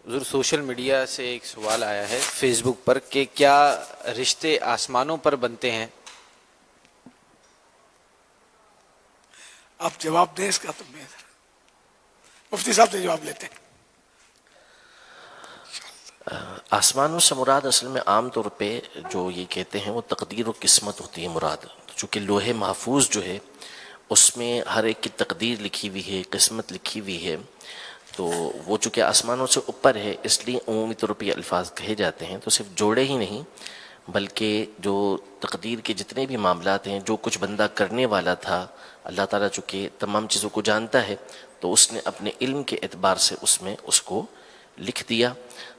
حضور social media سے ایک سوال آیا ہے فیس بک پر کہ کیا رشتے آسمانوں پر بنتے ہیں؟ آپ جواب دیں اس کا تو میں مفتی صاحب سے جواب لیتے ہیں. آسمانوں سے مراد اصل میں عام طور پہ جو یہ کہتے ہیں وہ تقدیر و قسمت ہوتی ہے مراد. چونکہ لوح محفوظ جو ہے اس میں ہر ایک کی تقدیر لکھی ہوئی ہے، قسمت لکھی ہوئی ہے. تو وہ چونکہ آسمانوں سے اوپر ہے اس لیے عمومی طور پہ یہ الفاظ کہے جاتے ہیں. تو صرف جوڑے ہی نہیں بلکہ جو تقدیر کے جتنے بھی معاملات ہیں، جو کچھ بندہ کرنے والا تھا، اللہ تعالیٰ چونکہ تمام چیزوں کو جانتا ہے تو اس نے اپنے علم کے اعتبار سے اس میں اس کو لکھ دیا.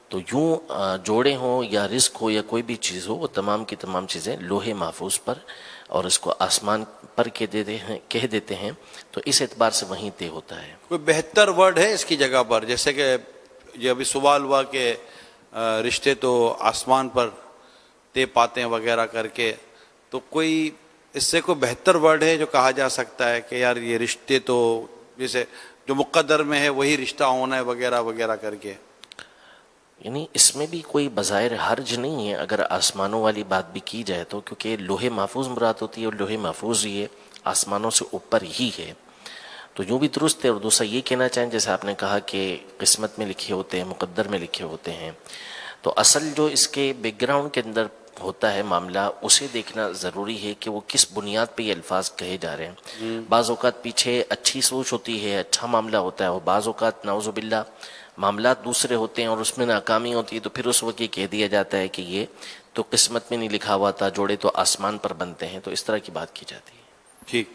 تو یوں جوڑے ہوں یا رزق ہو یا کوئی بھی چیز ہو، وہ تمام کی تمام چیزیں لوح محفوظ پر اور اس کو آسمان پر کہہ دیتے ہیں. تو اس اعتبار سے وہیں طے ہوتا ہے. کوئی بہتر ورڈ ہے اس کی جگہ پر؟ جیسے کہ یہ ابھی سوال ہوا کہ رشتے تو آسمان پر طے پاتے ہیں وغیرہ کر کے، تو کوئی اس سے کوئی بہتر ورڈ ہے جو کہا جا سکتا ہے کہ یار یہ رشتے تو جیسے جو مقدر میں ہے وہی رشتہ ہونا ہے وغیرہ وغیرہ کر کے؟ یعنی اس میں بھی کوئی بظاہر حرج نہیں ہے اگر آسمانوں والی بات بھی کی جائے تو، کیونکہ لوح محفوظ مراد ہوتی ہے اور لوح محفوظ یہ آسمانوں سے اوپر ہی ہے. تو یوں بھی درست ہے. اور دوسرا یہ کہنا چاہیں جیسے آپ نے کہا کہ قسمت میں لکھے ہوتے ہیں، مقدر میں لکھے ہوتے ہیں، تو اصل جو اس کے بیک گراؤنڈ کے اندر ہوتا ہے معاملہ اسے دیکھنا ضروری ہے کہ وہ کس بنیاد پہ یہ الفاظ کہے جا رہے ہیں. بعض اوقات پیچھے اچھی سوچ ہوتی ہے، اچھا معاملہ ہوتا ہے، اور بعض اوقات نعوذ باللہ معاملات دوسرے ہوتے ہیں اور اس میں ناکامی ہوتی ہے، تو پھر اس وقت یہ کہہ دیا جاتا ہے کہ یہ تو قسمت میں نہیں لکھا ہوا تھا، جوڑے تو آسمان پر بنتے ہیں. تو اس طرح کی بات کی جاتی ہے. ٹھیک.